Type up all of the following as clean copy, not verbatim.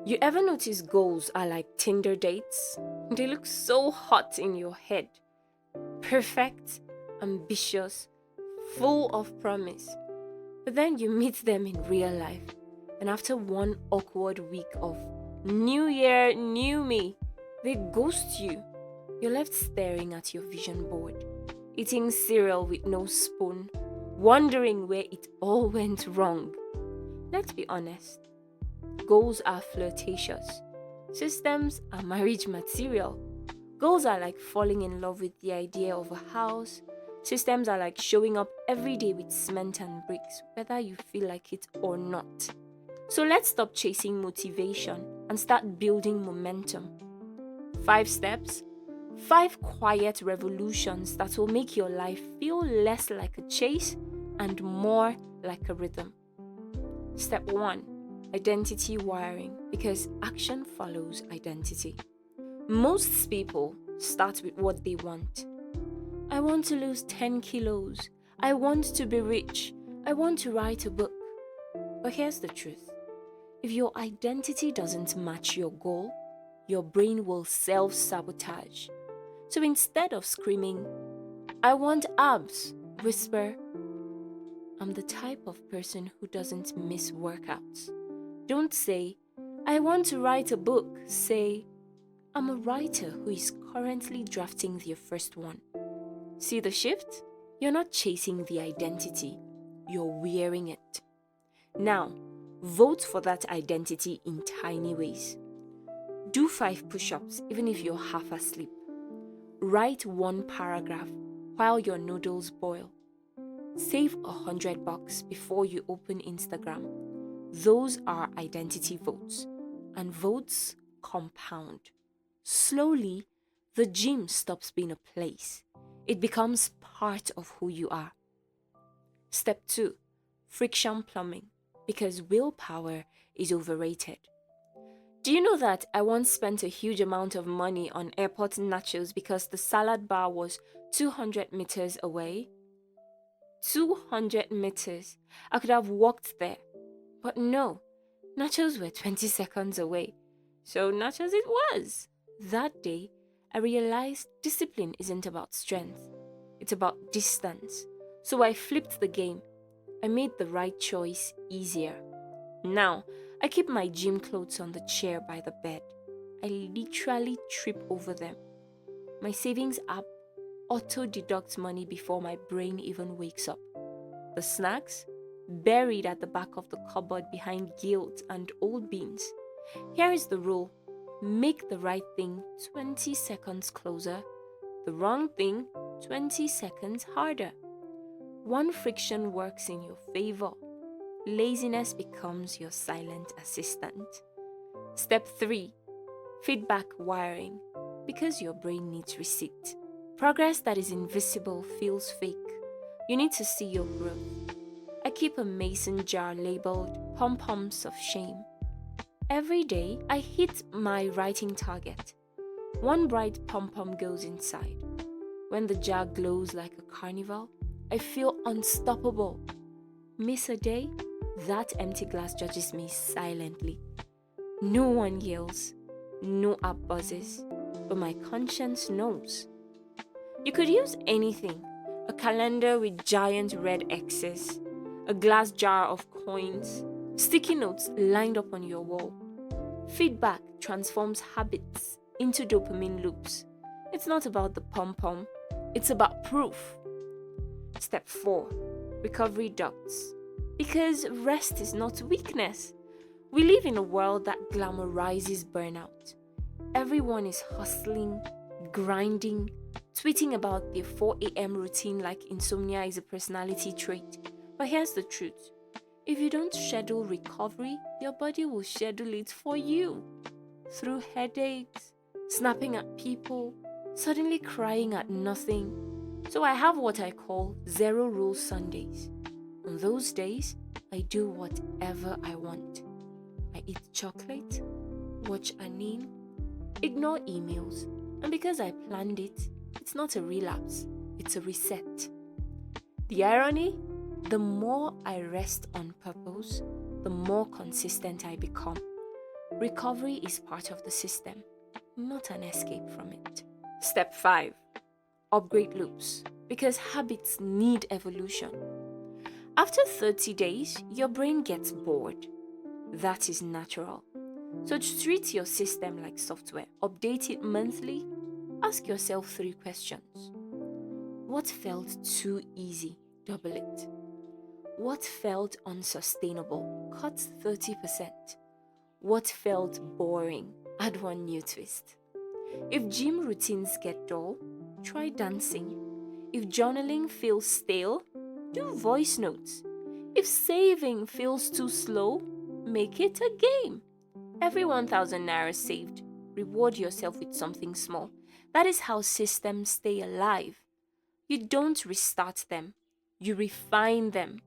You ever notice goals are like Tinder dates? They look so hot in your head. Perfect, ambitious, full of promise. But then you meet them in real life. And after one awkward week of New Year, New Me, they ghost you. You're left staring at your vision board, eating cereal with no spoon, wondering where it all went wrong. Let's be honest. Goals are flirtatious. Systems are marriage material. Goals are like falling in love with the idea of a house. Systems are like showing up every day with cement and bricks, whether you feel like it or not. So let's stop chasing motivation and start building momentum. 5 steps, 5 quiet revolutions that will make your life feel less like a chase and more like a rhythm. Step 1. Identity wiring, because action follows identity. Most people start with what they want. I want to lose 10 kilos. I want to be rich. I want to write a book. But here's the truth. If your identity doesn't match your goal, your brain will self-sabotage. So instead of screaming, I want abs, whisper, I'm the type of person who doesn't miss workouts. Don't say, I want to write a book. Say, I'm a writer who is currently drafting their first one. See the shift? You're not chasing the identity, you're wearing it. Now, vote for that identity in tiny ways. Do 5 push-ups even if you're half asleep. Write 1 paragraph while your noodles boil. Save $100 before you open Instagram. Those are identity votes, and votes compound. Slowly, the gym stops being a place. It becomes part of who you are. Step 2. Friction plumbing, because willpower is overrated. Do you know that I once spent a huge amount of money on airport nachos because the salad bar was 200 meters away? 200 meters. I could have walked there. But no, nachos were 20 seconds away. So nachos it was. That day, I realized discipline isn't about strength. It's about distance. So I flipped the game. I made the right choice easier. Now, I keep my gym clothes on the chair by the bed. I literally trip over them. My savings app auto-deducts money before my brain even wakes up. The snacks? Buried at the back of the cupboard behind guilt and old beans. Here is the rule. Make the right thing 20 seconds closer, the wrong thing 20 seconds harder. One friction works in your favor. Laziness becomes your silent assistant. Step 3. Feedback wiring, because your brain needs receipt. Progress that is invisible feels fake. You need to see your growth. I keep a mason jar labeled Pom-Poms of Shame. Every day, I hit my writing target. 1 bright pom-pom goes inside. When the jar glows like a carnival, I feel unstoppable. Miss a day, that empty glass judges me silently. No one yells, no app buzzes, but my conscience knows. You could use anything. A calendar with giant red X's, a glass jar of coins, sticky notes lined up on your wall. Feedback transforms habits into dopamine loops. It's not about the pom-pom, it's about proof. Step 4. Recovery ducts. Because rest is not weakness. We live in a world that glamorizes burnout. Everyone is hustling, grinding, tweeting about their 4 a.m. routine like insomnia is a personality trait. But here's the truth. If you don't schedule recovery, your body will schedule it for you. Through headaches, snapping at people, suddenly crying at nothing. So I have what I call 0 rule Sundays. On those days, I do whatever I want. I eat chocolate, watch anime, ignore emails, and because I planned it, it's not a relapse, it's a reset. The irony? The more I rest on purpose, the more consistent I become. Recovery is part of the system, not an escape from it. Step 5. Upgrade loops, because habits need evolution. After 30 days, your brain gets bored. That is natural. So to treat your system like software, update it monthly. Ask yourself 3 questions. What felt too easy? Double it. What felt unsustainable? Cut 30%. What felt boring? Add one new twist. If gym routines get dull, try dancing. If journaling feels stale, do voice notes. If saving feels too slow, make it a game. Every 1,000 naira saved, reward yourself with something small. That is how systems stay alive. You don't restart them, you refine them.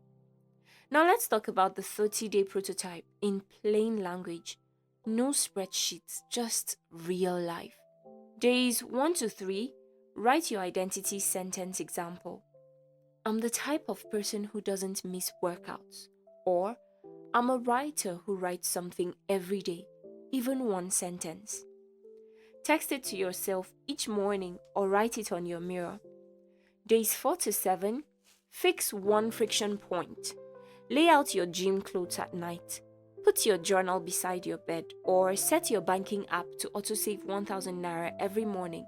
Now let's talk about the 30-day prototype in plain language. No spreadsheets, just real life. Days 1 to 3, write your identity sentence example. I'm the type of person who doesn't miss workouts. Or, I'm a writer who writes something every day, even one sentence. Text it to yourself each morning or write it on your mirror. Days 4 to 7, fix one friction point. Lay out your gym clothes at night. Put your journal beside your bed or set your banking app to autosave 1,000 naira every morning.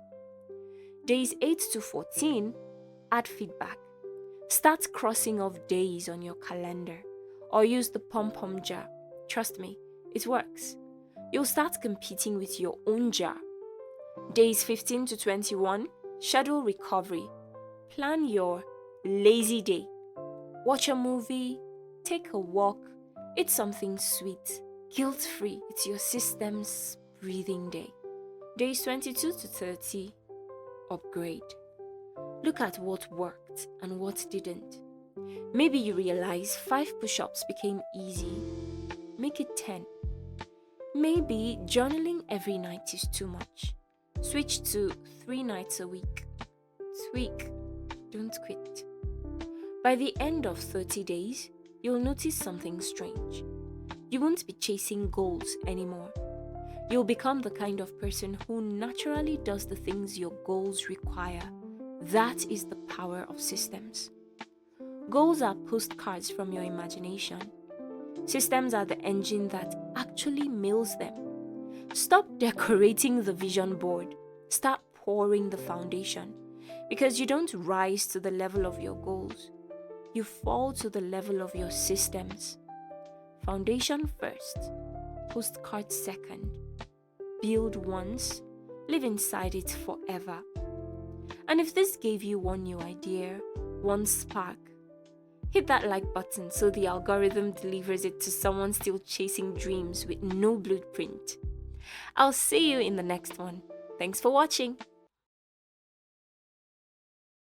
Days 8 to 14, add feedback. Start crossing off days on your calendar or use the pom-pom jar. Trust me, it works. You'll start competing with your own jar. Days 15 to 21, schedule recovery. Plan your lazy day. Watch a movie, take a walk, eat something sweet. Guilt-free, it's your system's breathing day. Days 22 to 30, upgrade. Look at what worked and what didn't. Maybe you realize 5 push-ups became easy. Make it 10. Maybe journaling every night is too much. Switch to 3 nights a week. Tweak, don't quit. By the end of 30 days, you'll notice something strange. You won't be chasing goals anymore. You'll become the kind of person who naturally does the things your goals require. That is the power of systems. Goals are postcards from your imagination. Systems are the engine that actually mails them. Stop decorating the vision board. Start pouring the foundation. Because you don't rise to the level of your goals. You fall to the level of your systems. Foundation first, postcard second. Build once, live inside it forever. And if this gave you one new idea, one spark, hit that like button so the algorithm delivers it to someone still chasing dreams with no blueprint. I'll see you in the next one. Thanks for watching.